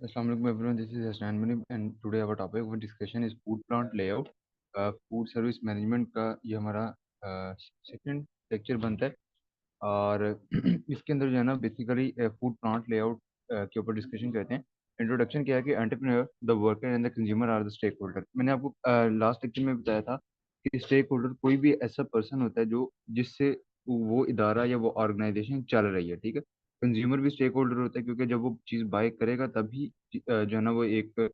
Assalamu alaikum everyone, this is Hasnan Mani and today our topic of discussion is food plant layout. Food service management का ये हमारा second lecture बनता है और इसके अंदर जो है ना बेसिकली फूड प्लांट लेआउट के ऊपर डिस्कशन करते हैं। इंट्रोडक्शन क्या है कि entrepreneur the worker and the consumer are the stakeholder. मैंने आपको लास्ट लेक्चर में बताया था कि स्टेक होल्डर कोई भी ऐसा पर्सन होता है जो जिससे वो इदारा या वो ऑर्गेनाइजेशन चल रही है, ठीक है। कंज्यूमर भी स्टेक होल्डर होता है क्योंकि जब वो चीज़ बाय करेगा तभी जो है ना वो एक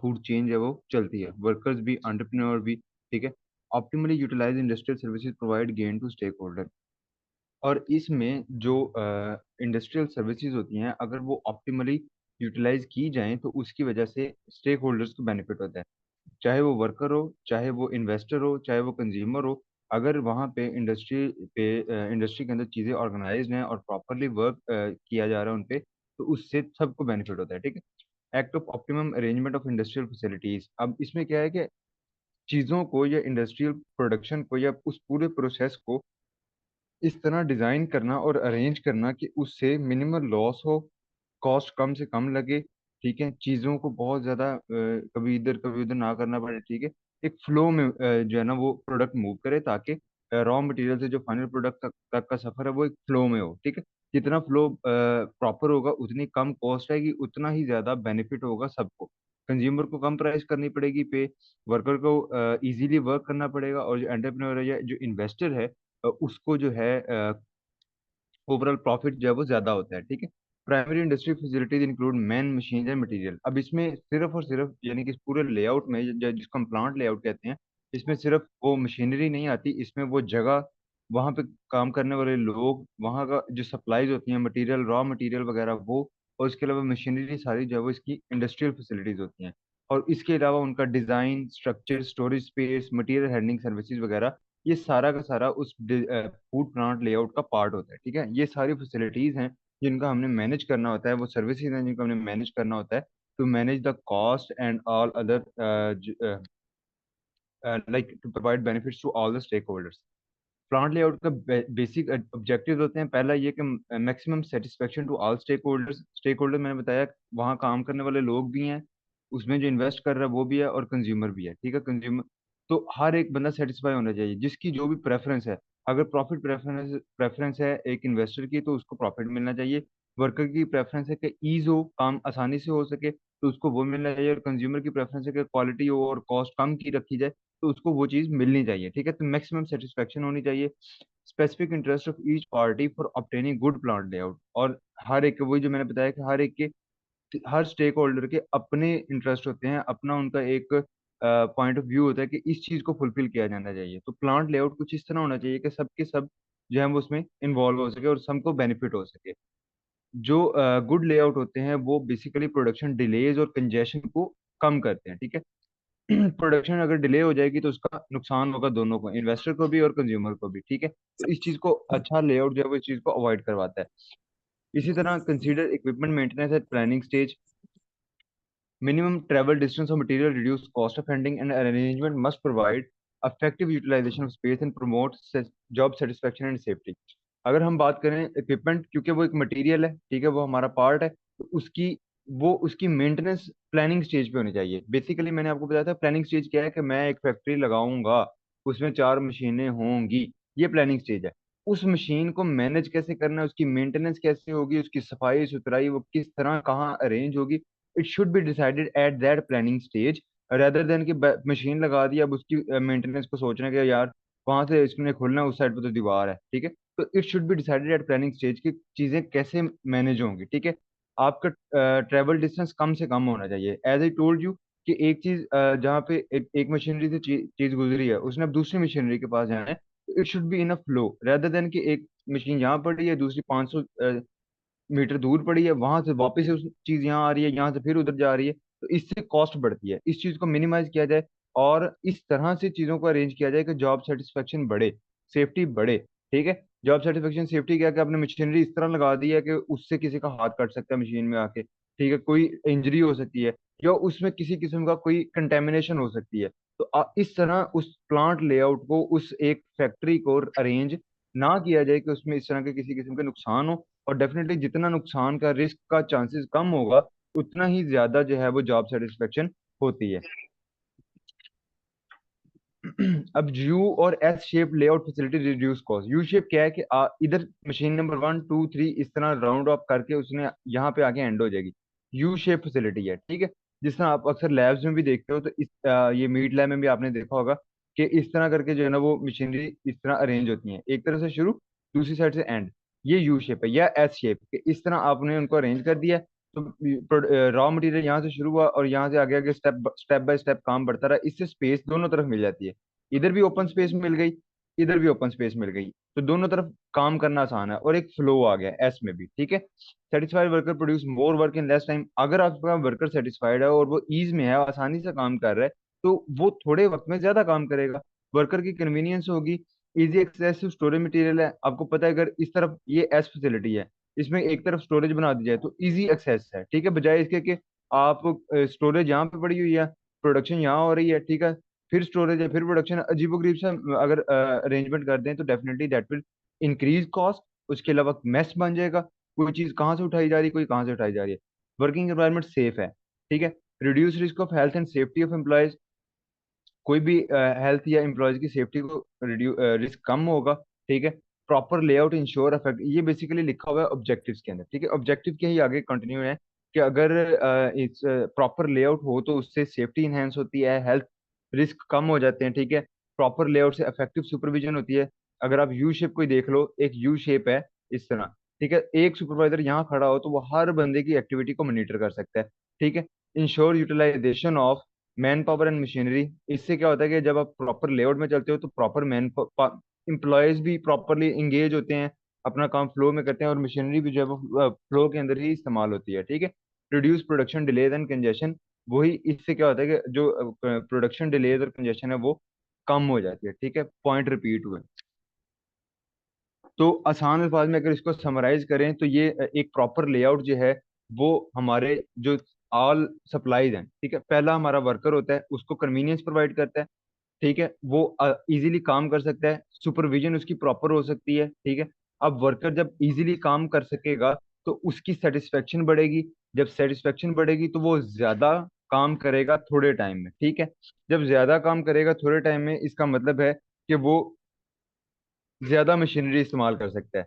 फूड चेंज है वो चलती है। वर्कर्स भी, एंटरप्रेन्योर भी, ठीक है। Optimally utilise industrial services provide gain to stakeholder. और इसमें जो इंडस्ट्रियल सर्विसेज होती हैं अगर वो ऑप्टिमली यूटिलाइज की जाएं तो उसकी वजह से स्टेक होल्डर्स को बेनिफिट होता है। चाहे वो वर्कर हो, चाहे वो इन्वेस्टर हो, चाहे वो कंज्यूमर हो। अगर वहाँ पे इंडस्ट्री के अंदर चीज़ें ऑर्गेनाइज्ड हैं और प्रॉपरली वर्क किया जा रहा है उन पे, तो उससे सबको बेनिफिट होता है, ठीक है। Act of optimum arrangement of industrial facilities. अब इसमें क्या है कि चीज़ों को या इंडस्ट्रियल प्रोडक्शन को या उस पूरे प्रोसेस को इस तरह डिजाइन करना और अरेंज करना कि उससे मिनिमल लॉस हो, कॉस्ट कम से कम लगे, ठीक है। चीज़ों को बहुत ज़्यादा कभी इधर ना करना पड़े, ठीक है। एक फ्लो में जो है ना वो प्रोडक्ट मूव करे ताकि रॉ मटेरियल से जो फाइनल प्रोडक्ट तक का सफ़र है वो एक फ्लो में हो, ठीक है। जितना फ्लो प्रॉपर होगा उतनी कम कॉस्ट आएगी, उतना ही ज़्यादा बेनिफिट होगा सबको। कंज्यूमर को कम प्राइस करनी पड़ेगी पे, वर्कर को इजीली वर्क करना पड़ेगा, और जो एंटरप्रेन्योर है या जो इन्वेस्टर है उसको जो है ओवरऑल प्रॉफिट जो है वो ज्यादा होता है, ठीक है। Primary industry facilities include man, machine and material. अब इसमें सिर्फ और सिर्फ यानी कि इस पूरे लेआउट में जिसको हम प्लांट लेआउट कहते हैं, इसमें सिर्फ वो मशीनरी नहीं आती, इसमें वो जगह, वहाँ पे काम करने वाले लोग, वहाँ का जो सप्लाईज होती हैं मटेरियल, रॉ मटेरियल वगैरह वो, और इसके अलावा मशीनरी सारी जो है वो इसकी इंडस्ट्रियल फैसिलिटीज होती हैं। और इसके अलावा उनका design, structure, storage space, material handling services वगैरह, ये सारा का सारा उस फूड प्लांट लेआउट का पार्ट होता है, ठीक है। ये सारी फैसिलिटीज हैं जिनका हमने मैनेज करना होता है, वो सर्विसेज हैं जिनको हमने मैनेज करना होता है to manage the cost and all other like to provide benefits to all the stakeholders. Plant layout का बेसिक ऑब्जेक्टिव होते हैं, पहला ये कि maximum satisfaction to all stakeholders. Stakeholder मैंने बताया वहाँ काम करने वाले लोग भी हैं, उसमें जो इन्वेस्ट कर रहा है वो भी है, और कंज्यूमर भी है, ठीक है। कंज्यूमर तो हर एक बंदा सेटिस्फाई होना चाहिए जिसकी जो भी प्रेफरेंस है। अगर प्रॉफिट प्रेफरेंस प्रेफरेंस है एक इन्वेस्टर की तो उसको प्रॉफिट मिलना चाहिए। वर्कर की प्रेफरेंस है कि ईज हो, काम आसानी से हो सके, तो उसको वो मिलना चाहिए। और कंज्यूमर की प्रेफरेंस है कि क्वालिटी हो और कॉस्ट कम की रखी जाए, तो उसको वो चीज़ मिलनी चाहिए, ठीक है। तो मैक्सिमम सेटिस्फेक्शन होनी चाहिए। Specific interest of each party for obtaining good plant layout. और हर एक, वही जो मैंने बताया कि हर एक के, हर स्टेक होल्डर के अपने इंटरेस्ट होते हैं, अपना उनका एक पॉइंट ऑफ व्यू होता है कि इस चीज को फुलफिल किया जाना चाहिए। तो प्लांट लेआउट कुछ इस तरह होना चाहिए कि सबके सब जो है वो उसमें इन्वॉल्व हो सके और सबको बेनिफिट हो सके। जो गुड लेआउट होते हैं वो बेसिकली प्रोडक्शन डिलेज और कंजेशन को कम करते हैं, ठीक है। प्रोडक्शन अगर डिले हो जाएगी तो उसका नुकसान होगा दोनों को, इन्वेस्टर को भी और कंज्यूमर को भी, ठीक है। तो इस चीज को अच्छा लेआउट जो है वो इस चीज को अवॉइड करवाता है। इसी तरह consider equipment maintenance at planning stage. Minimum travel distance of material, reduce cost of handling and arrangement must provide effective utilization of space and promote job satisfaction and safety। अगर हम बात करें इक्विपमेंट, क्योंकि वो एक मटेरियल है, ठीक है, वो हमारा पार्ट है, तो उसकी मेंटेनेंस प्लानिंग स्टेज पे होनी चाहिए। बेसिकली मैंने आपको बताया था प्लानिंग स्टेज क्या है कि मैं एक फैक्ट्री लगाऊंगा, उसमें 4 मशीनें होंगी, ये प्लानिंग स्टेज है। उस मशीन को मैनेज कैसे करना है, उसकी मेंटेनेंस कैसे होगी, उसकी सफाई सुथराई वो किस तरह कहाँ अरेंज होगी, it should be decided at that planning stage, rather than कि मशीन लगा दी अब उसकी मेंटेनेंस को सोचना कि यार वहां से इसने खोलना है, उस साइड पे तो दीवार है, ठीक है। तो it should be decided at planning stage की चीजें कैसे मैनेज होंगी, ठीक है। आपका ट्रेवल डिस्टेंस कम से कम होना चाहिए। एज आई टोल्ड यू कि एक चीज जहाँ पे एक मशीनरी से चीज गुजरी है, उसने अब दूसरी मशीनरी के पास जाना है, तो it should be in a flow, rather than कि एक मशीन यहाँ पड़ी है, दूसरी 500 मीटर दूर पड़ी है, वहां से वापस से उस चीज यहाँ आ रही है, यहाँ से फिर उधर जा रही है, तो इससे कॉस्ट बढ़ती है। इस चीज को मिनिमाइज किया जाए और इस तरह से चीजों को अरेंज किया जाए कि जॉब सेटिस्फेक्शन बढ़े, सेफ्टी बढ़े, ठीक है। जॉब सेटिस्फेक्शन सेफ्टी क्या है कि आपने मशीनरी इस तरह लगा दी है कि उससे किसी का हाथ कट सकता है मशीन में आके, ठीक है, कोई इंजरी हो सकती है, या उसमें किसी किस्म का कोई कंटेमिनेशन हो सकती है। तो इस तरह उस प्लांट लेआउट को, उस एक फैक्ट्री को अरेंज ना किया जाए कि उसमें इस तरह के किसी किस्म के नुकसान हो। और डेफिनेटली जितना नुकसान का, रिस्क का चांसेस कम होगा, उतना ही ज्यादा जो है वो जॉब सेटिस्फेक्शन होती है। अब यू और S shape layout facility reduce cost. U shape क्या है कि इधर मशीन नंबर 1 2 3 इस तरह राउंड ऑफ करके उसने यहाँ पे आके एंड हो जाएगी। यू शेप फैसिलिटी है, ठीक है। जिस तरह आप अक्सर लैब्स में भी देखते हो, तो ये मीट लैब में भी आपने देखा होगा कि इस तरह करके जो है ना वो मशीनरी इस तरह अरेंज होती है, एक तरह से शुरू, दूसरी साइड से एंड। ये यू शेप है या एस शेप कि इस तरह आपने उनको अरेंज कर दिया है। तो रॉ मटेरियल यहाँ से शुरू हुआ और यहाँ से आगे आगे स्टेप स्टेप बाय स्टेप काम बढ़ता रहा, इससे स्पेस दोनों तरफ मिल जाती है। इधर भी ओपन स्पेस मिल गई, इधर भी ओपन स्पेस मिल गई, तो दोनों तरफ काम करना आसान है और एक फ्लो आ गया एस में भी, ठीक है। Satisfied worker produce more work in less time. अगर आपका वर्कर सेटिस्फाइड है और वो ईज में है, आसानी से काम कर रहा है, तो वो थोड़े वक्त में ज्यादा काम करेगा। वर्कर की कन्वीनियंस होगी। Easy access to storage material है, आपको पता है अगर इस तरफ ये एस फैसिलिटी है, इसमें एक तरफ स्टोरेज बना दी जाए तो इजी एक्सेस है, ठीक है, बजाय इसके कि आप स्टोरेज यहाँ पे पड़ी हुई है, प्रोडक्शन यहाँ हो रही है, ठीक है, फिर स्टोरेज है, फिर प्रोडक्शन, अजीबोगरीब से अगर अरेंजमेंट कर दें तो definitely that will increase cost. उसके अलावा मेस बन जाएगा, कोई चीज कहाँ से उठाई जा रही है, कोई कहाँ से उठाई जा रही है। वर्किंग एनवायरनमेंट सेफ है, ठीक है। Reduce risk of health and safety of employees. कोई भी हेल्थ या एम्प्लॉयज की सेफ्टी को रिस्क कम होगा, ठीक है। प्रॉपर लेआउट इंश्योर इफेक्ट, ये बेसिकली लिखा हुआ है ऑब्जेक्टिव्स के अंदर, ठीक है। ऑब्जेक्टिव के ही आगे कंटिन्यू है कि अगर इस प्रॉपर लेआउट हो तो उससे सेफ्टी इनहेंस होती है, हेल्थ रिस्क कम हो जाते हैं, ठीक है। प्रॉपर लेआउट से इफेक्टिव सुपरविजन होती है। अगर आप यू शेप को ही देख लो, एक यू शेप है इस तरह, ठीक है। एक सुपरवाइजर यहाँ खड़ा हो तो वो हर बंदे की एक्टिविटी को मॉनिटर कर सकता है, ठीक है। Ensure utilisation of manpower and machinery. इससे क्या होता है कि जब आप प्रॉपर लेआउट में चलते हो तो प्रॉपर मैन एम्प्लॉयज भी प्रॉपरली इंगेज होते हैं, अपना काम फ्लो में करते हैं, और मशीनरी भी जो है वो फ्लो के अंदर ही इस्तेमाल होती है, ठीक है। Reduce production delays and congestion. वही इससे क्या होता है कि जो प्रोडक्शन डिलेज और कंजेशन है वो कम हो जाती है, ठीक है। पॉइंट रिपीट हुए। तो आसान अल्फाज में अगर इसको समराइज करें तो ये एक प्रॉपर लेआउट जो है वो हमारे जो ऑल सप्लाईज हैं, ठीक है, पहला हमारा वर्कर होता है, उसको कन्वीनियंस प्रोवाइड करता है, ठीक है, वो इजीली काम कर सकता है, सुपरविजन उसकी प्रॉपर हो सकती है, ठीक है। अब वर्कर जब इजीली काम कर सकेगा तो उसकी सेटिस्फेक्शन बढ़ेगी। जब सेटिस्फेक्शन बढ़ेगी तो वो ज्यादा काम करेगा थोड़े टाइम में, ठीक है। जब ज्यादा काम करेगा थोड़े टाइम में, इसका मतलब है कि वो ज्यादा मशीनरी इस्तेमाल कर सकता है।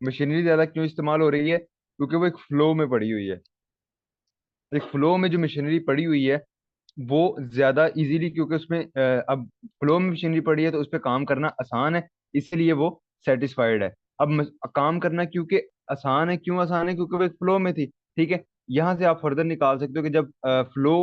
मशीनरी ज्यादा क्यों इस्तेमाल हो रही है? क्योंकि वो एक फ्लो में पड़ी हुई है। एक फ्लो में जो मशीनरी पड़ी हुई है वो ज्यादा इजीली, क्योंकि उसमें अब फ्लो में मशीनरी पड़ी है तो उस पर काम करना आसान है, इसलिए वो सेटिस्फाइड है। अब काम करना क्योंकि आसान है, क्यों आसान है? क्योंकि वो एक फ्लो में थी, ठीक है। यहाँ से आप फर्दर निकाल सकते हो कि जब फ्लो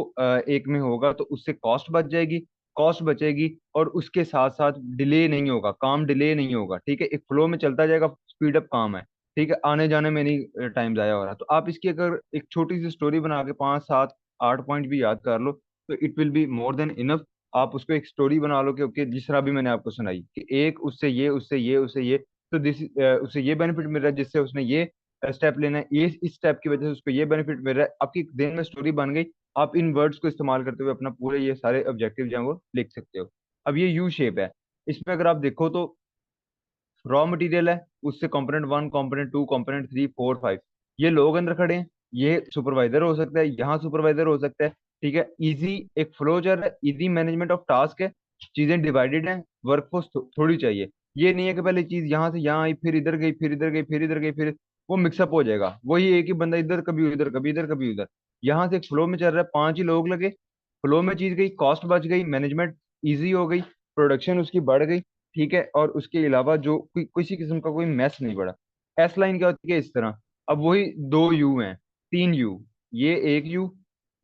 एक में होगा तो उससे कॉस्ट बच जाएगी, कॉस्ट बचेगी और उसके साथ साथ डिले नहीं होगा, काम डिले नहीं होगा, ठीक है। एक फ्लो में चलता जाएगा, स्पीड अप काम है, ठीक है, आने जाने में नहीं टाइम जाया हो रहा। तो आप इसकी अगर एक छोटी सी स्टोरी बना के 5 7 8 पॉइंट भी याद कर लो तो it will be more than enough. आप उसको एक स्टोरी बना लो कि ओके, जिस तरह भी मैंने आपको सुनाई कि एक उससे ये, उससे ये, उससे ये, तो दिस उससे ये बेनिफिट मिल रहा है, जिससे उसने ये स्टेप लेना है, ये इस स्टेप की वजह से उसको ये बेनिफिट मिल रहा है, आपकी देन में स्टोरी बन गई। आप इन वर्ड्स को इस्तेमाल करते हुए अपना पूरे ये सारे ऑब्जेक्टिव जो है वो लिख सकते हो। अब ये यू शेप है, इसमें अगर आप देखो तो रॉ मटेरियल है, उससे कंपोनेंट 1, कंपोनेंट 2, कंपोनेंट 3 4 5, ये लोग अंदर खड़े हैं, ये सुपरवाइजर हो सकता है, यहाँ सुपरवाइजर हो सकता है, ठीक है। इजी एक फ्लो चल रहा है, इजी मैनेजमेंट ऑफ टास्क है, चीजें डिवाइडेड हैं, वर्कफोर्स थोड़ी चाहिए। ये नहीं है कि पहले चीज यहाँ से यहाँ आई, फिर इधर गई, फिर इधर गई, फिर इधर गई, फिर वो मिक्सअप हो जाएगा, वही एक ही बंदा इधर कभी उधर, कभी इधर कभी उधर। यहाँ से एक फ्लो में चल रहा है, 5 ही लोग लगे, फ्लो में चीज गई, कॉस्ट बच गई, मैनेजमेंट इजी हो गई, प्रोडक्शन उसकी बढ़ गई, ठीक है। और उसके अलावा जो किसी किस्म का कोई मैस नहीं पड़ा। एस लाइन क्या होती है? इस तरह। अब वही 2 यू हैं, 3 यू, ये एक यू,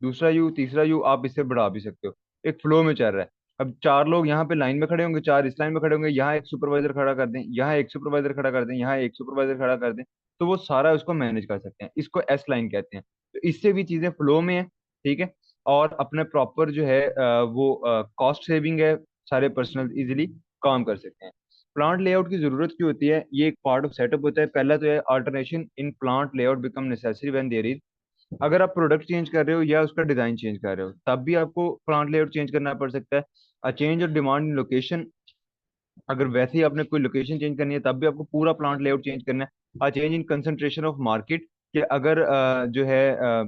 दूसरा यू, तीसरा यू, आप इसे बढ़ा भी सकते हो, एक फ्लो में चल रहा है। अब 4 लोग यहाँ पे लाइन में खड़े होंगे, 4 इस लाइन में खड़े होंगे, यहाँ एक सुपरवाइजर खड़ा कर दें, यहाँ एक सुपरवाइजर खड़ा कर दें, यहाँ एक सुपरवाइजर खड़ा कर दें, तो वो सारा उसको मैनेज कर सकते हैं, इसको एस लाइन कहते हैं। तो इससे भी चीजें फ्लो में है, ठीक है। और अपने प्रॉपर जो है वो कॉस्ट सेविंग है, सारे पर्सनल इजीली काम कर सकते हैं। प्लांट लेआउट की जरूरत क्यों होती है? ये एक पार्ट ऑफ सेटअप होता है। पहला तो है alternation in plant layout become necessary when there is, अगर आप प्रोडक्ट चेंज कर रहे हो या उसका डिजाइन चेंज कर रहे हो तब भी आपको प्लांट लेआउट चेंज करना पड़ सकता है। A change of demand in location, अगर वैसे ही आपने कोई लोकेशन चेंज करनी है तब भी आपको पूरा प्लांट लेआउट चेंज करना है। A change in concentration of market, कि अगर जो है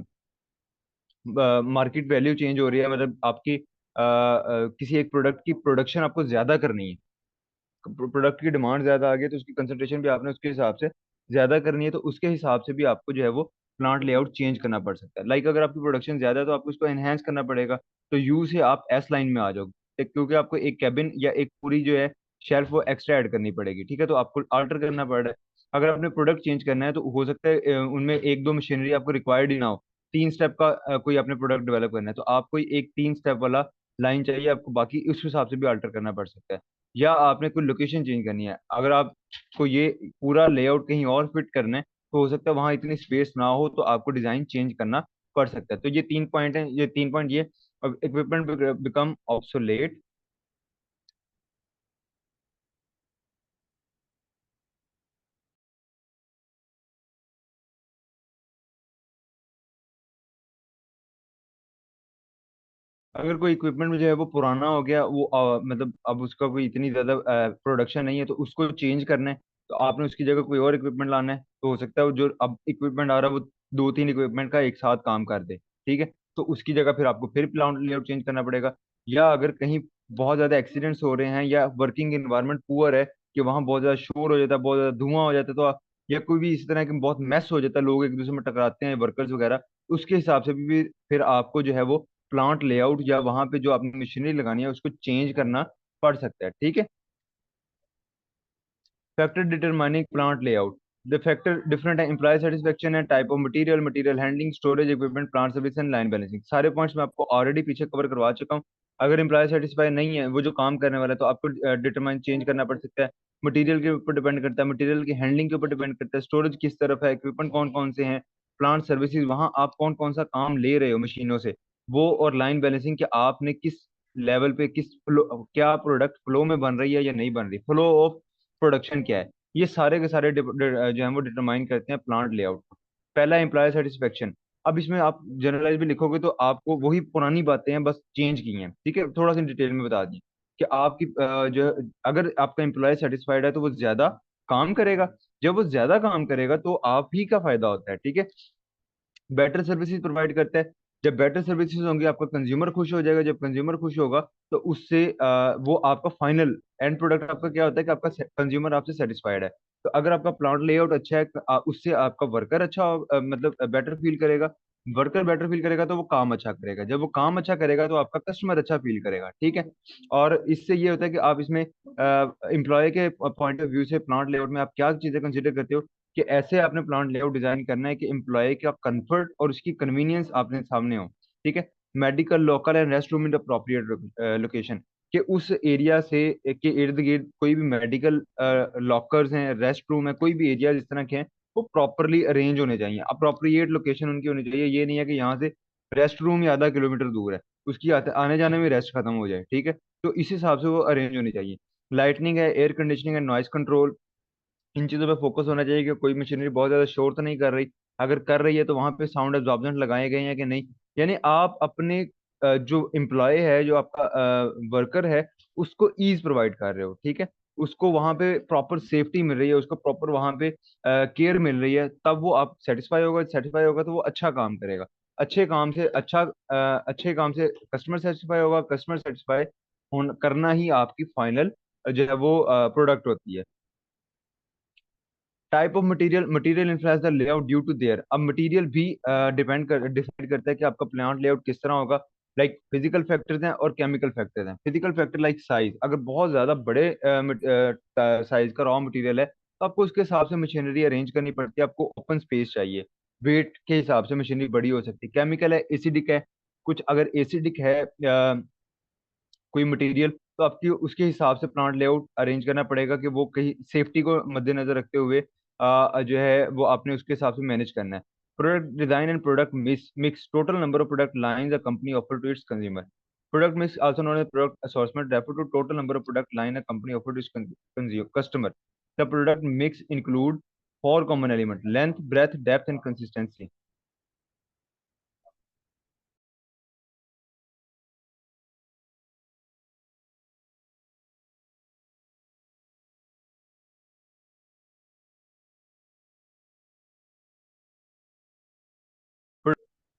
मार्केट वैल्यू चेंज हो रही है, मतलब आपकी किसी एक प्रोडक्ट की प्रोडक्शन आपको ज्यादा करनी है, प्रोडक्ट की डिमांड ज्यादा आ गई, तो उसकी कंसंट्रेशन भी आपने उसके हिसाब से ज्यादा करनी है, तो उसके हिसाब से भी आपको जो है वो प्लांट लेआउट चेंज करना पड़ सकता है। लाइक अगर आपकी प्रोडक्शन ज्यादा है तो आपको उसको एनहेंस करना पड़ेगा, तो यू से आप एस लाइन में आ जाओगे, क्योंकि आपको एक कैबिन या एक पूरी जो है शेल्फ वो एक्स्ट्रा ऐड करनी पड़ेगी, ठीक है, तो आपको अल्टर करना पड़ रहा है। अगर आपने प्रोडक्ट चेंज करना है तो हो सकता है उनमें एक दो मशीनरी आपको रिक्वायर्ड ही ना हो, तीन स्टेप का कोई आपने प्रोडक्ट डेवलप करना है, तो आपको एक तीन स्टेप वाला लाइन चाहिए आपको, बाकी उस हिसाब से भी अल्टर करना पड़ सकता है। या आपने कोई लोकेशन चेंज करनी है, अगर आपको ये पूरा लेआउट कहीं और फिट करना है, तो हो सकता है वहां इतनी स्पेस ना हो, तो आपको डिजाइन चेंज करना पड़ सकता है। तो ये तीन पॉइंट है, ये तीन पॉइंट ये इक्विपमेंट बिकम ऑब्सोलेट। अगर कोई इक्विपमेंट जो है वो पुराना हो गया, वो मतलब अब उसका कोई इतनी ज्यादा प्रोडक्शन नहीं है, तो उसको चेंज करना है, तो आपने उसकी जगह कोई और इक्विपमेंट लाना है, तो हो सकता है वो जो अब इक्विपमेंट आ रहा है वो दो तीन इक्विपमेंट का एक साथ काम कर दे, ठीक है, तो उसकी जगह फिर आपको फिर प्लांट लेआउट चेंज करना पड़ेगा। या अगर कहीं बहुत ज्यादा एक्सीडेंट्स हो रहे हैं या वर्किंग एनवायरनमेंट पुअर है, कि वहाँ बहुत ज्यादा शोर हो जाता है, बहुत ज्यादा धुआं हो जाता है, तो या कोई भी इस तरह के बहुत मैस हो जाता है, लोग एक दूसरे में टकराते हैं वर्कर्स वगैरह, उसके हिसाब से भी फिर आपको जो है वो प्लांट लेआउट या वहां पे जो आपने मशीनरी लगानी है उसको चेंज करना पड़ सकता है, ठीक है। Factor determining plant layout, the factor different है, एम्प्लॉय सेटिस्फेक्शन है, type of material, material handling, storage equipment, plant service and line balancing, सारे पॉइंट्स मैं आपको ऑलरेडी पीछे कवर करवा चुका हूँ। अगर एम्प्लॉय सेटिस्फाई नहीं है, वो जो काम करने वाला है, तो आपको डिटरमाइन चेंज करना पड़ सकता है। मटेरियल के ऊपर डिपेंड करता है, मटेरियल की हैंडलिंग के ऊपर डिपेंड करता है, स्टोरेज किस तरफ है, इक्विपमेंट कौन कौन से हैं, प्लांट सर्विसेज वहाँ आप कौन कौन सा काम ले रहे हो मशीनों से वो, और लाइन बैलेंसिंग कि आपने किस लेवल पे किस फ्लो, क्या प्रोडक्ट फ्लो में बन रही है या नहीं बन रही, फ्लो ऑफ प्रोडक्शन क्या है, ये सारे के सारे जो है वो डिटरमाइन करते हैं प्लांट लेआउट। पहला एम्प्लॉय सेटिस्फेक्शन। अब इसमें आप जनरलाइज भी लिखोगे तो आपको वही पुरानी बातें हैं बस चेंज की हैं, ठीक है, थोड़ा सा डिटेल में बता दी कि आपकी जो अगर आपका एम्प्लॉय सेटिस्फाइड है तो वो ज्यादा काम करेगा, जब वो ज्यादा काम करेगा तो आप ही का फायदा होता है, ठीक है। बेटर सर्विसेज प्रोवाइड करता है, जब बेटर सर्विसेज होंगी आपका कंज्यूमर खुश हो जाएगा, जब कंज्यूमर खुश होगा तो उससे वो आपका फाइनल एंड प्रोडक्ट आपका क्या होता है कि आपका कंज्यूमर आपसे सेटिस्फाइड है। तो अगर आपका प्लांट लेआउट अच्छा है, उससे आपका वर्कर अच्छा मतलब बेटर फील करेगा, वर्कर बेटर फील करेगा तो वो काम अच्छा करेगा, जब वो काम अच्छा करेगा तो आपका कस्टमर अच्छा फील करेगा, ठीक है। और इससे ये होता है कि आप इसमें एम्प्लॉय के पॉइंट ऑफ व्यू से प्लांट लेआउट में आप क्या चीजें कंसिडर करते हो, कि ऐसे आपने प्लांट लेआउट डिजाइन करना है कि एम्प्लॉय का कंफर्ट और उसकी कन्वीनियंस आपने सामने हो, ठीक है। Medical local and rest room in appropriate location, कि उस एरिया से के इर्द गिर्द कोई भी मेडिकल लॉकर्स हैं, रेस्ट रूम है, कोई भी एरिया जिस तरह के हैं, वो प्रॉपरली अरेंज होने चाहिए, अप्रोप्रिएट लोकेशन उनकी होनी चाहिए। ये नहीं है कि यहाँ से रेस्ट रूम ही आधा किलोमीटर दूर है, उसकी आने जाने में रेस्ट खत्म हो जाए, ठीक है, तो इस हिसाब से वो अरेंज होनी चाहिए। लाइटनिंग है, एयर कंडीशनिंग है, नॉइस कंट्रोल, इन चीजों पे फोकस होना चाहिए कि कोई मशीनरी बहुत ज्यादा शोर तो नहीं कर रही, अगर कर रही है तो वहां पे साउंड एब्जॉर्बेंट लगाए गए हैं कि नहीं, यानी आप अपने जो एम्प्लॉय है, जो आपका वर्कर है, उसको ईज प्रोवाइड कर रहे हो, ठीक है, उसको वहां पे प्रॉपर सेफ्टी मिल रही है, उसको प्रॉपर वहां पे केयर मिल रही है, तब वो आप सेटिस्फाई होगा तो वो अच्छा काम करेगा, अच्छे काम से अच्छे काम से कस्टमर सेटिस्फाई होगा, कस्टमर सेटिस्फाई करना ही आपकी फाइनल जो है वो प्रोडक्ट होती है। Type of material, material influence the layout due to there, अब मटेरियल भी डिसाइड करता है कि आपका प्लांट लेआउट किस तरह होगा। लाइक फिजिकल फैक्टर्स हैं और केमिकल फैक्टर्स हैं। फिजिकल फैक्टर लाइक साइज, अगर बहुत ज्यादा बड़े साइज का रॉ मटेरियल है तो आपको उसके हिसाब से मशीनरी अरेंज करनी पड़ती है, आपको ओपन स्पेस चाहिए, वेट के हिसाब से मशीनरी बड़ी हो सकती है। केमिकल है, एसिडिक है, कुछ अगर एसिडिक है कोई मटेरियल, तो आपकी उसके हिसाब से प्लांट लेआउट अरेंज करना पड़ेगा कि वो कहीं सेफ्टी को मद्देनजर रखते हुए जो है वो आपने उसके हिसाब से मैनेज करना है। Product design and product mix, total number of product lines a company offer to its consumer. Product mix also known as product assortment refer to total number of product line a company offer to its customer. The product mix include four common element, length, breadth, depth and consistency.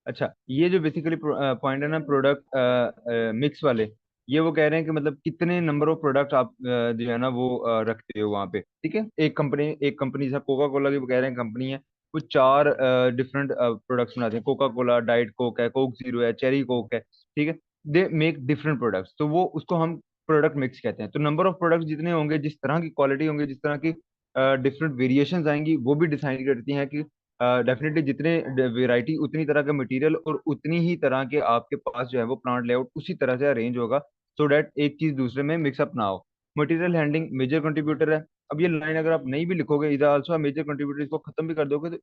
अच्छा, ये जो basically point है ना product mix वाले, ये वो कह रहे हैं कि मतलब कितने नंबर ऑफ प्रोडक्ट आप जो है ना वो रखते हो वहाँ पे, ठीक है। एक कंपनी जैसे कोका कोला की वो कह रहे हैं कंपनी है, वो चार डिफरेंट प्रोडक्ट्स बनाते हैं। कोका कोला, डाइट कोक है, कोक जीरो है, चेरी कोक है, ठीक है। दे मेक डिफरेंट प्रोडक्ट्स, तो वो उसको हम प्रोडक्ट मिक्स कहते हैं। तो नंबर ऑफ प्रोडक्ट्स जितने होंगे, जिस तरह की क्वालिटी होंगे, जिस तरह की डिफरेंट वेरिएशंस आएंगी, वो भी डिसाइड करती हैं कि डेफिनेटली जितने वेराइटी, उतनी तरह का मटेरियल और उतनी ही तरह के आपके पास जो है वो प्लांट लेआउट उसी तरह से अरेंज होगा, सो दैट एक चीज दूसरे में मिक्सअप ना हो। मटेरियल हैंडलिंग मेजर कंट्रीब्यूटर है। अब ये लाइन अगर आप नहीं भी लिखोगे, इधर आल्सो मेजर कंट्रीब्यूटर, इसको खत्म भी कर दोगे तो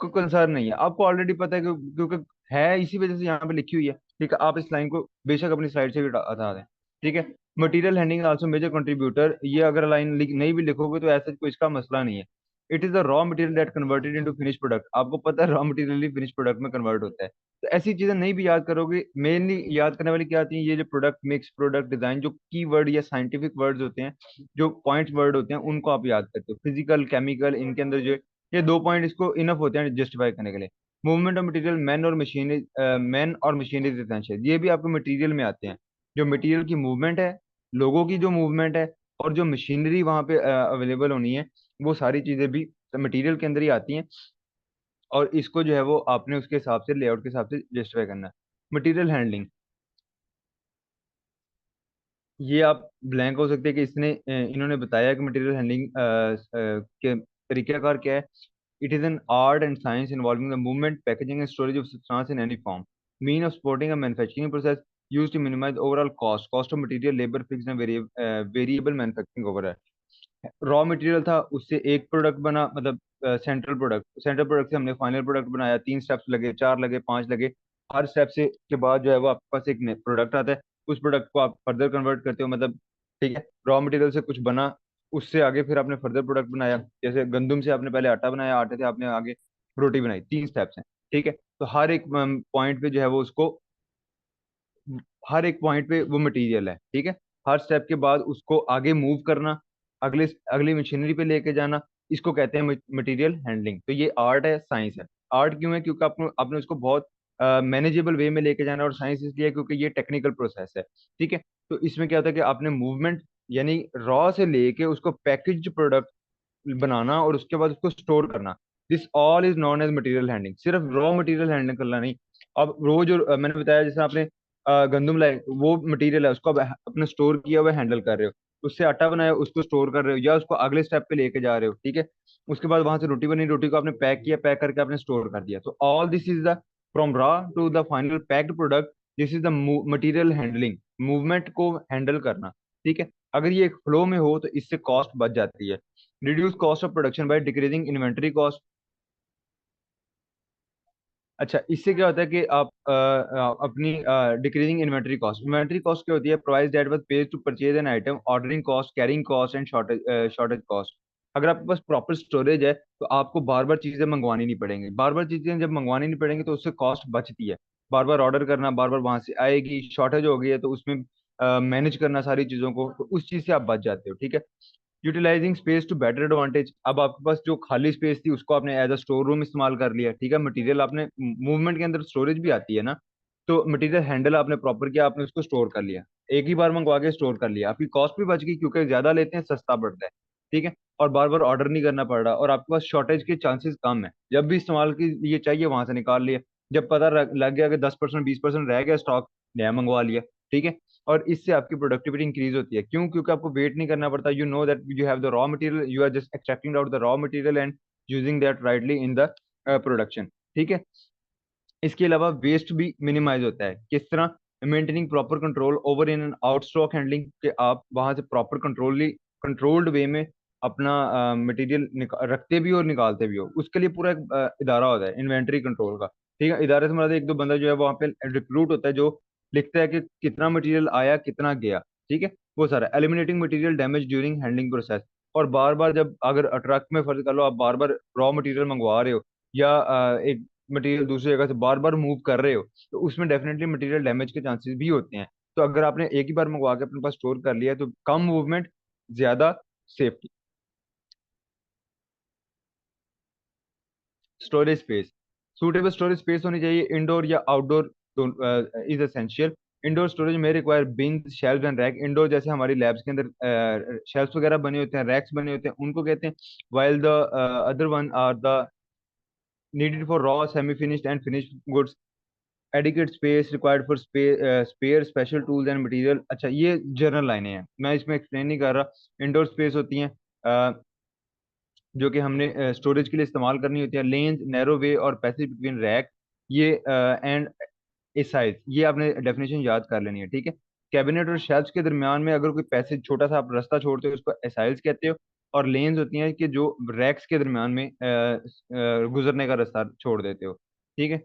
कोई कंसर्न नहीं है, आपको ऑलरेडी पता है क्योंकि है इसी वजह से यहाँ पे लिखी हुई है, ठीक है। आप इस लाइन को बेशक अपनी स्लाइड से भी हटा दें, ठीक है। Material handling also major contributor, ये अगर लाइन नहीं भी लिखोगे तो ऐसा कोई इसका मसला नहीं है। It is the raw material that converted into finish product, आपको पता है रॉ मटेरियल ही फिनिश प्रोडक्ट में कन्वर्ट होता है। तो ऐसी चीजें नहीं भी याद करोगे, मेनली याद करने वाली क्या आती है, ये जो प्रोडक्ट मिक्स, प्रोडक्ट डिजाइन, जो की वर्ड या साइंटिफिक वर्ड्स होते हैं, जो पॉइंट वर्ड होते हैं, उनको आप याद करते हो। फिजिकल, केमिकल, इनके अंदर जो ये दो पॉइंट इसको इनफ होते हैं जस्टिफाई करने के लिए। मूवमेंट ऑफ मटेरियल, मैन और मशीनरी एसेंशियल, ये भी आपके मटेरियल में आते हैं। जो मटेरियल की मूवमेंट है, लोगों की जो मूवमेंट है, और जो मशीनरी वहां पे अवेलेबल होनी है, वो सारी चीजें भी मटेरियल के अंदर ही आती हैं। और इसको जो है वो आपने उसके हिसाब से, लेआउट के हिसाब से जस्टिफाई करना है। मटेरियल हैंडलिंग, ये आप ब्लैंक हो सकते हैं कि इन्होंने बताया कि मटेरियल हैंडलिंग के तरीकाकार क्या है। It is an art and science involving the movement, packaging and storage of substance in any form, mean of supporting a manufacturing process, used to minimise overall cost of material, labour, fixed and variable manufacturing overhead. Raw material था, उससे एक product बना, मतलब central product से हमने final product बनाया। 3 steps लगे, 4 लगे, 5 लगे। हर स्टेप से के बाद जो है वो आपके पास एक प्रोडक्ट आता है। उस प्रोडक्ट को आप फर्दर कन्वर्ट करते हो, मतलब ठीक है, रॉ मटेरियल से कुछ बना, उससे आगे फिर आपने फर्दर प्रोडक्ट बनाया। जैसे गंदम से आपने पहले आटा बनाया, आटे से आपने आगे रोटी बनाई, 3 स्टेप्स हैं, ठीक है। तो हर एक पॉइंट पे जो है वो उसको, हर एक पॉइंट पे वो मटेरियल है, ठीक है। हर स्टेप के बाद उसको आगे मूव करना, अगले अगली मशीनरी पे लेके जाना, इसको कहते हैं मटेरियल हैंडलिंग। तो ये आर्ट है, साइंस है। आर्ट क्यों है? क्योंकि आपने आपने उसको बहुत मैनेजेबल वे में लेके जाना है। और साइंस इसलिए है क्योंकि ये टेक्निकल प्रोसेस है, ठीक है। तो इसमें क्या होता है कि आपने मूवमेंट, यानी रॉ से लेके उसको पैकेज्ड प्रोडक्ट बनाना और उसके बाद उसको स्टोर करना, this all is known as material handling. सिर्फ रॉ मटेरियल हैंडलिंग करना नहीं। अब वो जो मैंने बताया, जैसे आपने गंदम लाए, वो मटेरियल है, उसको अब अपने स्टोर किया हुआ हैंडल कर रहे हो। उससे आटा बनाया, उसको स्टोर कर रहे हो, या उसको अगले स्टेप पे लेके जा रहे हो, ठीक है। उसके बाद वहां से रोटी बनी, रोटी को आपने पैक किया, पैक करके आपने स्टोर कर दिया। तो all this is the, from raw to the final packed product, this is the material handling, movement को हैंडल करना, ठीक है। अगर ये एक फ्लो में हो तो इससे कॉस्ट बच जाती है। Reduce cost of production by decreasing inventory cost. अच्छा, इससे क्या होता है कि आप अपनी डिक्रीजिंग इन्वेंटरी कॉस्ट क्या होती है? Price that was paid to purchase an item, ordering cost, carrying cost and shortage cost. अगर आपके पास प्रॉपर स्टोरेज है तो आपको बार बार चीजें मंगवानी नहीं पड़ेंगी। बार बार चीजें जब मंगवानी नहीं पड़ेंगी तो उससे कॉस्ट बचती है। बार बार ऑर्डर करना, बार बार वहां से आएगी, शॉर्टेज हो गई है तो उसमें मैनेज करना सारी चीजों को, तो उस चीज से आप बच जाते हो, ठीक है। Utilising space to better advantage, अब आपके पास जो खाली स्पेस थी उसको आपने एज अ स्टोर रूम इस्तेमाल कर लिया, ठीक है। मटेरियल आपने, मूवमेंट के अंदर स्टोरेज भी आती है ना, तो मटेरियल हैंडल आपने प्रॉपर किया, आपने उसको स्टोर कर लिया, एक ही बार मंगवा के स्टोर कर लिया, आपकी कॉस्ट भी बच गई क्योंकि ज्यादा लेते हैं, सस्ता पड़ता है, ठीक है। और बार बार ऑर्डर नहीं करना पड़ रहा, और आपके पास शॉर्टेज के चांसेस कम है। जब भी इस्तेमाल के लिए चाहिए वहां से निकाल लिया, जब पता लग गया कि 10% 20% रह गया स्टॉक, नया मंगवा लिया, ठीक है। और इससे आपकी प्रोडक्टिविटी इंक्रीज होती है। क्यों? क्योंकि आपको वेट नहीं करना पड़ता। You know that you have the raw material, you are just extracting out the raw material and using that rightly in the production, ठीक है। इसके अलावा वेस्ट भी मिनिमाइज होता है। किस तरह? Maintaining proper control over in and out stock handling, के आप वहां से प्रॉपर कंट्रोल्ड वे में अपना मटेरियल रखते भी हो और निकालते भी हो। उसके लिए पूरा एक इदारा होता है इन्वेंटरी कंट्रोल का, ठीक है। इदारे से मतलब एक दो बंदा जो है वहाँ पे रिक्रूट होता है, जो लिखता है कि कितना मटेरियल आया, कितना गया, ठीक है। वो सारा eliminating material damage during handling process. और बार बार जब अगर ट्रक में फर्ज कर लो आप बार बार रॉ मटेरियल मंगवा रहे हो, या एक मटेरियल दूसरी जगह से बार बार मूव कर रहे हो, तो उसमें डेफिनेटली मटेरियल डैमेज के चांसेस भी होते हैं। तो अगर आपने एक ही बार मंगवा के अपने पास स्टोर कर लिया है, तो कम मूवमेंट, ज्यादा safety. Storage space, suitable storage space होनी चाहिए, इंडोर या outdoor is essential. Indoor storage में require bin shelf and rack. Indoor जैसे हमारी लैब्स के अंदर शेल्फ वगैरह बने होते हैं, रैक्स बने होते हैं, उनको कहते हैं। While the other one are the needed for raw, semi-finished and finished goods. Adequate space required for spare special tools and material। अच्छा, ये जनरल लाइनें हैं, मैं इसमें एक्सप्लेन नहीं कर रहा। इंडोर स्पेस होती हैं जो कि हमने स्टोरेज के लिए इस्तेमाल करनी होती है। लेन्स, नैरो वे और पैसेज बिटवीन रैक, ये एंड ए साइज, ये आपने डेफिनेशन याद कर लेनी है, ठीक है। कैबिनेट और शेल्फ्स के दरमियान में अगर कोई पैसेज छोटा सा आप रास्ता छोड़ते हो उसको एसाइल्स कहते हो। और लेन्स होती हैं कि जो रैक्स के दरमियान में गुजरने का रास्ता छोड़ देते हो, ठीक है।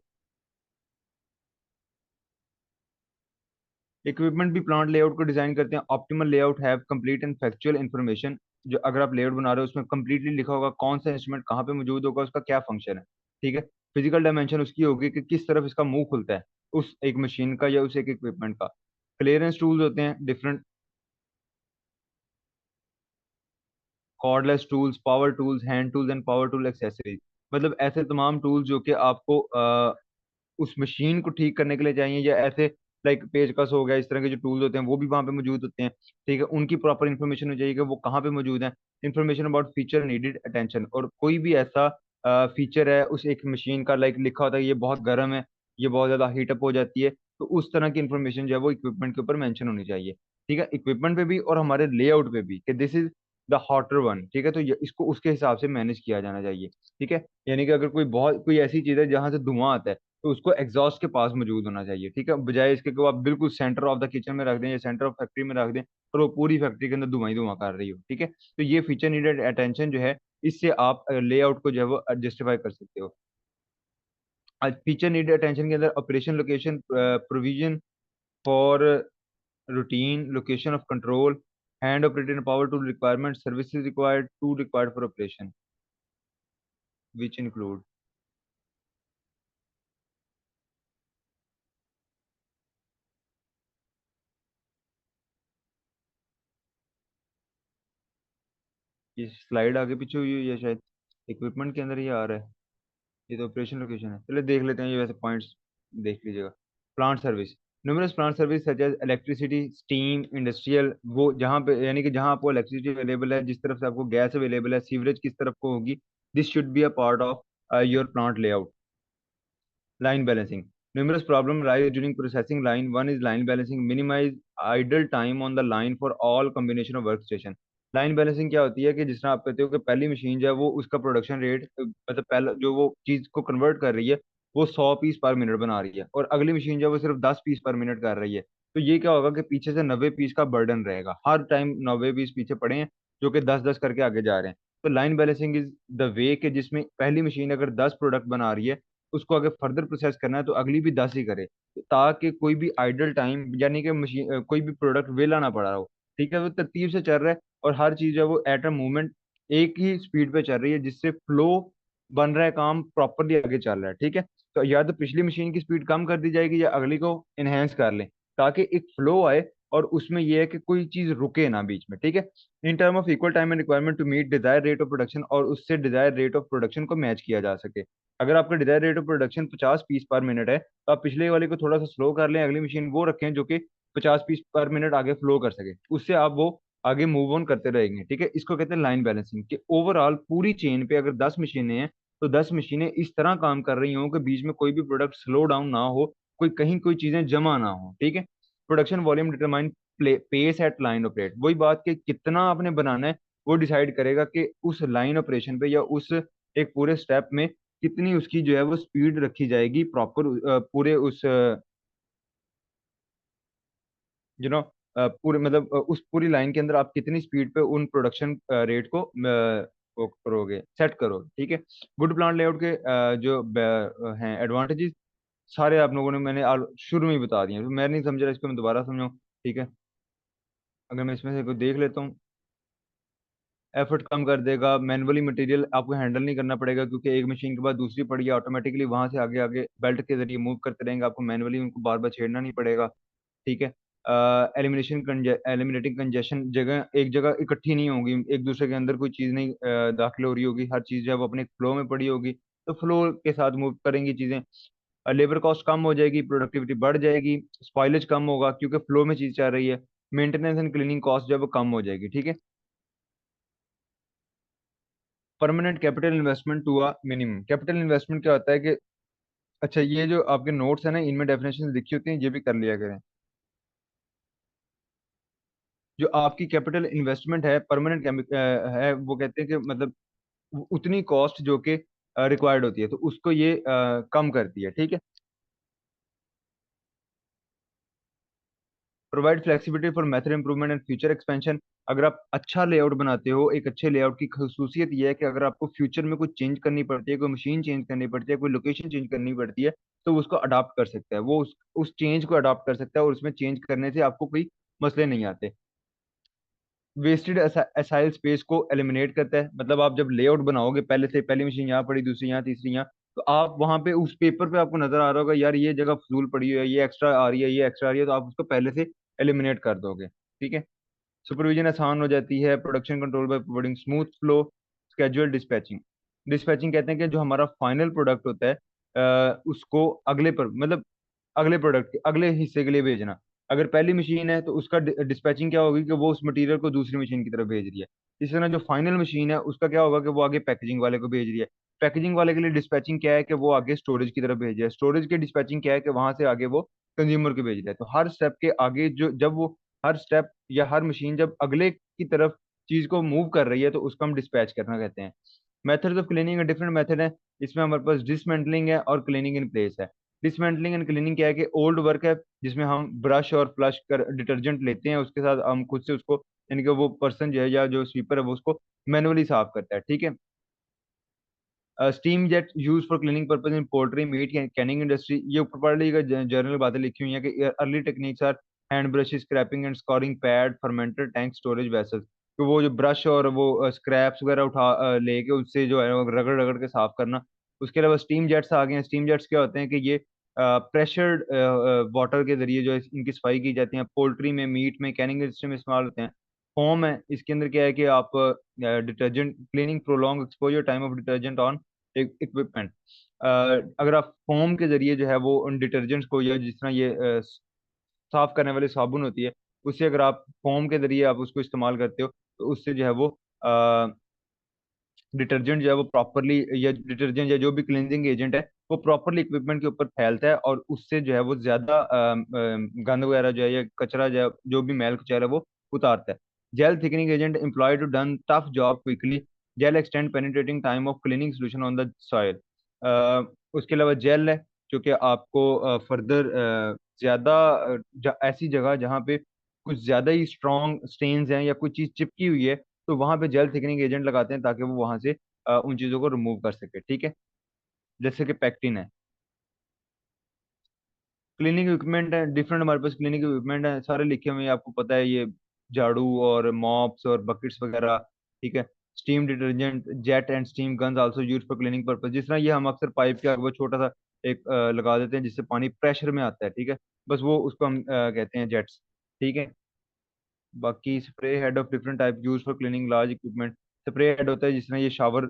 इक्विपमेंट भी प्लांट लेआउट को डिजाइन करते हैं। Optimal layout have complete and factual information. जो अगर आप लेआउट बना रहे हो उसमें कंप्लीटली लिखा होगा कौन सा इंस्ट्रूमेंट कहाँ पे मौजूद होगा, उसका क्या फंक्शन है, ठीक है। फिजिकल डायमेंशन उसकी होगी कि किस तरफ इसका मुंह खुलता है, उस एक मशीन का या उस एक इक्विपमेंट का। क्लियरेंस टूल्स होते हैं different, cordless tools, power tools, hand tools and power tool accessories. मतलब ऐसे तमाम टूल्स जो कि आपको उस मशीन को ठीक करने के लिए चाहिए, या ऐसे लाइक पेचकस हो गया, इस तरह के जो टूल्स होते हैं वो भी वहाँ पे मौजूद होते हैं, ठीक है। उनकी प्रॉपर इन्फॉर्मेशन हो चाहिए कि वो कहाँ पे मौजूद है। Information about feature needed attention. और कोई भी ऐसा फीचर है उस एक मशीन का, लाइक लिखा होता है ये बहुत गर्म है, ये बहुत ज्यादा हीटअप हो जाती है, तो उस तरह की इन्फॉर्मेशन जो है वो इक्विपमेंट के ऊपर मेंशन होनी चाहिए, ठीक है। इक्विपमेंट पे भी और हमारे लेआउट पे भी कि this is the hotter one, ठीक है। तो इसको उसके हिसाब से मैनेज किया जाना चाहिए, ठीक है। यानी कि अगर कोई ऐसी चीज है जहां से धुआं आता है, तो उसको एग्जॉस्ट के पास मौजूद होना चाहिए, ठीक है। बजाय इसके कि वो आप बिल्कुल सेंटर ऑफ द किचन में रख दें या सेंटर ऑफ फैक्ट्री में रख दें और वो पूरी फैक्ट्री के अंदर धुआं ही धुआं कर रही हो, ठीक है। तो ये फीचर नीडेड अटेंशन जो है, इससे आप लेआउट को जो है वो जस्टिफाई कर सकते हो। आज फीचर नीडेड अटेंशन के अंदर operation location provision for routine location of control, hand operated power tool requirement, services required to required for operation which include. ये स्लाइड आगे पीछे हुई हुई है शायद, इक्विपमेंट के अंदर ये आ रहा है। ये तो ऑपरेशन लोकेशन है, चलिए देख लेते हैं ये वैसे पॉइंट्स, देख लीजिएगा। Plant service, numerous plant service such as electricity, steam, industrial, वो जहाँ पे यानी कि जहाँ आपको इलेक्ट्रिसिटी अवेलेबल है, जिस तरफ से आपको गैस अवेलेबल है, सीवरेज किस तरफ को होगी, this should be a part of your plant layout. Line balancing. Numerous problems rise during processing line. One is line balancing. Minimize idle time on the line for all combination of workstation. Line balancing क्या होती है कि जिस तरह आप कहते हो कि पहली मशीन जो है वो उसका प्रोडक्शन रेट, मतलब पहला जो वो चीज को कन्वर्ट कर रही है वो 100 पीस पर मिनट बना रही है, और अगली मशीन जो है वो सिर्फ 10 पीस पर मिनट कर रही है। तो ये क्या होगा कि पीछे से 90 पीस का बर्डन रहेगा, हर टाइम 90 पीस पीछे पड़े हैं जो कि 10-10 करके आगे जा रहे हैं। तो line balancing is the way कि जिसमें पहली मशीन अगर 10 प्रोडक्ट बना रही है, उसको अगर फर्दर प्रोसेस करना है तो अगली भी 10 ही करे, ताकि कोई भी आइडल टाइम यानी कि मशीन कोई भी प्रोडक्ट वेला ना पड़ा हो, ठीक है। वो तरतीब से चल रहा है और हर चीज है वो एट अ मोमेंट एक ही स्पीड पे चल रही है, जिससे फ्लो बन रहा है, काम प्रॉपरली आगे चल रहा है, ठीक है। तो या तो पिछली मशीन की स्पीड कम कर दी जाएगी या अगली को इनहेंस कर लें, ताकि एक फ्लो आए और उसमें यह है कि कोई चीज रुके ना बीच में, ठीक है। In term of equal time and requirement to meet desire rate of production, और उससे डिजायर रेट ऑफ प्रोडक्शन को मैच किया जा सके। अगर आपका desire rate of production 50 piece per minute है, तो आप पिछले वाले को थोड़ा सा स्लो कर लें, अगली मशीन वो रखें जो कि 50 पीस पर मिनट आगे फ्लो कर सके, उससे आप वो आगे मूव ऑन करते रहेंगे, ठीक है। इसको कहते हैं लाइन बैलेंसिंग, कि ओवरऑल पूरी चेन पे अगर 10 मशीनें हैं तो 10 मशीनें इस तरह काम कर रही हों कि बीच में कोई भी प्रोडक्ट स्लो डाउन ना हो, कोई कहीं कोई चीजें जमा ना हो, ठीक है। Production volume determine pace at line operate, वही बात कि कितना आपने बनाना है वो डिसाइड करेगा कि उस लाइन ऑपरेशन पे या उस एक पूरे स्टेप में कितनी उसकी जो है वो स्पीड रखी जाएगी प्रॉपर, पूरे उस यू नो पूरे मतलब उस पूरी लाइन के अंदर आप कितनी स्पीड पे उन प्रोडक्शन रेट को वो करोगे, सेट करो, ठीक है। गुड प्लांट लेआउट के हैं एडवांटेजेस, सारे आप लोगों ने मैंने शुरू में ही बता दिए, तो मैं नहीं समझ रहा, इसको मैं दोबारा समझाऊं, ठीक है। अगर मैं इसमें से कोई देख लेता हूँ, एफर्ट कम कर देगा, मैनुअली मटेरियल आपको हैंडल नहीं करना पड़ेगा, क्योंकि एक मशीन के बाद दूसरी पड़ी है, ऑटोमेटिकली वहां से आगे आगे बेल्ट के जरिए मूव करते रहेंगे, आपको मैनुअली उनको बार बार छेड़ना नहीं पड़ेगा, ठीक है। एलिमिनेटिंग कंजेशन, जगह एक जगह इकट्ठी नहीं होगी, एक दूसरे के अंदर कोई चीज़ नहीं दाखिल हो रही होगी, हर चीज़ जो है वो अपने फ्लो में पड़ी होगी, तो फ्लो के साथ मूव करेंगी चीजें। लेबर कॉस्ट कम हो जाएगी, प्रोडक्टिविटी बढ़ जाएगी, स्पॉइलेज कम होगा क्योंकि फ्लो में चीज चल रही है। मेंटेनेंस एंड क्लीनिंग कॉस्ट जो है वो कम हो जाएगी, ठीक है। Permanent capital investment to a minimum. Capital investment क्या होता है कि, अच्छा ये जो आपके नोट्स है ना, इनमें डेफिनेशन लिखी होती है, ये भी कर लिया करें। जो आपकी कैपिटल इन्वेस्टमेंट है परमानेंट है, वो कहते हैं कि मतलब उतनी कॉस्ट जो कि रिक्वायर्ड होती है, तो उसको ये कम करती है, ठीक है। Provide flexibility for method improvement and future expansion. अगर आप अच्छा लेआउट बनाते हो, एक अच्छे लेआउट की खसूसियत ये है कि अगर आपको फ्यूचर में कुछ चेंज करनी पड़ती है, कोई मशीन चेंज करनी पड़ती है, कोई लोकेशन चेंज करनी पड़ती है, तो वो उसको अडॉप्ट कर सकता है, वो उस चेंज को अडॉप्ट कर सकता है, और उसमें चेंज करने से आपको कोई मसले नहीं आते। वेस्टेड एसाइल स्पेस को एलिमिनेट करता है। मतलब आप जब लेआउट बनाओगे, पहले से पहली मशीन यहाँ पड़ी, दूसरी यहाँ, तीसरी यहाँ, तो आप वहां पे उस पेपर पे आपको नजर आ रहा होगा यार ये जगह फजूल पड़ी हुई है, ये एक्स्ट्रा आ रही है, ये एक्स्ट्रा आ रही है, तो आप उसको पहले से एलिमिनेट कर दोगे, ठीक है। सुपरविजन आसान हो जाती है। Production control by providing smooth flow. Schedule dispatching. Dispatching कहते हैं कि जो हमारा फाइनल प्रोडक्ट होता है उसको अगले पर मतलब अगले प्रोडक्ट के अगले हिस्से के लिए भेजना। अगर पहली मशीन है तो उसका डिस्पैचिंग क्या होगी कि वो उस मटेरियल को दूसरी मशीन की तरफ भेज रही है। इस तरह जो फाइनल मशीन है उसका क्या होगा कि वो आगे पैकेजिंग वाले को भेज रही है। पैकेजिंग वाले के लिए डिस्पैचिंग क्या है कि वो आगे स्टोरेज की तरफ भेज रहा है। स्टोरेज के डिस्पैचिंग क्या है कि वहां से आगे वो कंज्यूमर को भेज रहा है। तो हर स्टेप के आगे जो जब वो हर स्टेप या हर मशीन जब अगले की तरफ चीज को मूव कर रही है, तो उसको हम डिस्पैच करना कहते हैं। Methods of cleaning different method है। इसमें हमारे पास डिसमेंटलिंग है और क्लीनिंग इन प्लेस है। डिसमेंटलिंग एंड क्लीनिंग क्या है कि ओल्ड वर्क है जिसमें हम ब्रश और फ्लश कर डिटर्जेंट लेते हैं, उसके साथ हम खुद से उसको, यानी कि वो पर्सन जो है या जो स्वीपर है वो उसको मैनुअली साफ करता है, ठीक है। Steam jet use for cleaning purpose in poultry meet Canning industry. ये ऊपर पढ़ लीजिएगा, जनरल बातें लिखी हुई हैं कि early techniques are hand brush scraping and scoring pad fermented tank storage vessels. तो वो जो ब्रश और वो स्क्रैप्स वगैरह उठा लेके उससे जो है वो रगड़ रगड़ के साफ करना। उसके अलावा स्टीम जेट्स आ गए हैं। स्टीम जेट्स क्या होते हैं कि ये प्रेशर्ड वाटर के जरिए जो है इनकी सफाई की जाती है। पोल्ट्री में, मीट में, कैनिंग इंडस्ट्री में इस्तेमाल होते हैं। फोम है, इसके अंदर क्या है कि आप detergent cleaning prolong exposure time of detergent on equipment. अगर आप फोम के जरिए जो है वो उन डिटर्जेंट्स को, या जिस तरह ये साफ करने वाली साबुन होती है, उससे अगर आप फोम के जरिए आप उसको इस्तेमाल करते हो, तो उससे जो है वो डिटर्जेंट जो है वो प्रॉपरली, या डिटर्जेंट या जो भी क्लींजिंग एजेंट है वो प्रॉपरली इक्विपमेंट के ऊपर फैलता है, और उससे जो है वो ज्यादा गंद वगैरह जो है या कचरा जो है, जो भी मैल कचरा है वो उतारता है। Gel thickening agent employ to done tough job quickly. Gel extend penetrating time of cleaning solution on the soil. उसके अलावा जेल है जो कि आपको फर्दर ज्यादा ऐसी जगह जहाँ पे कुछ ज्यादा ही स्ट्रॉन्ग स्टेन्स हैं या कुछ चीज चिपकी हुई है, तो वहां पे जेल थिकनिंग एजेंट लगाते हैं ताकि वो वहां से उन चीजों को रिमूव कर सके, ठीक है। जैसे कि पैक्टिन है। क्लीनिंग इक्विपमेंट है डिफरेंट, हमारे पास क्लीनिंग इक्विपमेंट है सारे लिखे हुए हैं, आपको पता है ये झाड़ू और मॉप्स और बकेट्स वगैरह, ठीक है। Steam detergent jet and steam guns also use for cleaning purpose. जिस तरह ये हम अक्सर पाइप के आगे वो छोटा सा एक लगा देते हैं जिससे पानी प्रेशर में आता है, ठीक है। बस वो उसको हम कहते हैं जेट्स, ठीक है। बाकी spray head of different type use for cleaning large equipment. Spray head होता है जिस तरह ये शावर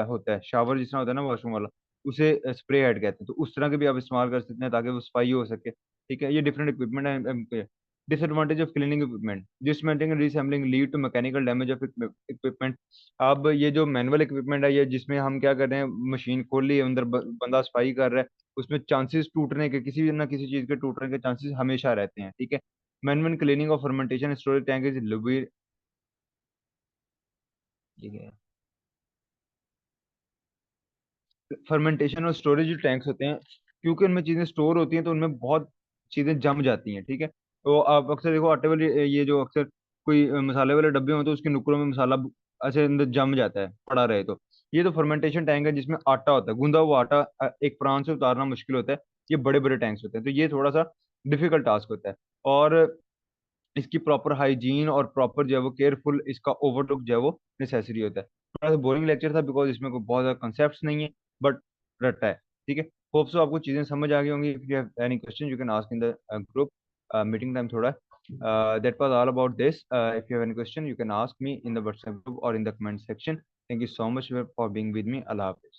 होता है, शावर जिस तरह होता है ना वॉशरूम वाला, उसे स्प्रे हेड कहते हैं, तो उस तरह के भी आप इस्तेमाल कर सकते हैं ताकि वो सफाई हो सके, ठीक है। ये डिफरेंट इक्विपमेंट है। Disadvantage of cleaning equipment. Dismantling and reassembling lead to mechanical damage of equipment. अब ये जो मैनुअल इक्विपमेंट है, ये जिसमें हम क्या कर रहे हैं, मशीन खोल ली है, अंदर बंदा सफाई कर रहा है, उसमें चांसेस टूटने के, किसी ना किसी चीज के टूटने के चांसेस हमेशा रहते हैं, ठीक है। मैनुअल क्लीनिंग और फर्मेंटेशन स्टोरेज टैंक इज लुब्री, ठीक है। फर्मेंटेशन और स्टोरेज जो टैंक्स होते हैं, क्योंकि उनमें चीजें स्टोर होती हैं तो उनमें बहुत चीजें जम जाती हैं, ठीक है। तो आप अक्सर देखो आटे वाले ये जो अक्सर कोई मसाले वाले डब्बे होते हैं उसके नुकरों में मसाला ऐसे अंदर जम जाता है पड़ा रहे तो। ये तो फर्मेंटेशन टैंक है जिसमें आटा होता है, गूंदा हुआ आटा एक प्रांत से उतारना मुश्किल होता है। ये बड़े बड़े टैंक्स होते हैं, तो ये थोड़ा सा डिफिकल्ट टास्क होता है। और इसकी प्रॉपर हाइजीन और प्रॉपर जो है वो केयरफुल इसका ओवरलुक जो है वो नेसेसरी होता है। थोड़ा सा बोरिंग लेक्चर था बिकॉज इसमें कोई बहुत ज्यादा कंसेप्ट नहीं है, बट रट्टा है, ठीक है। होप सो आपको चीजें समझ आ गई होंगी। If you have any question you can ask in the group. Meeting time थोड़ा that was all about this. If you have any question you can ask me in the WhatsApp group और in the comment section. Thank you so much for being with me. अल्लाह हाफिज़।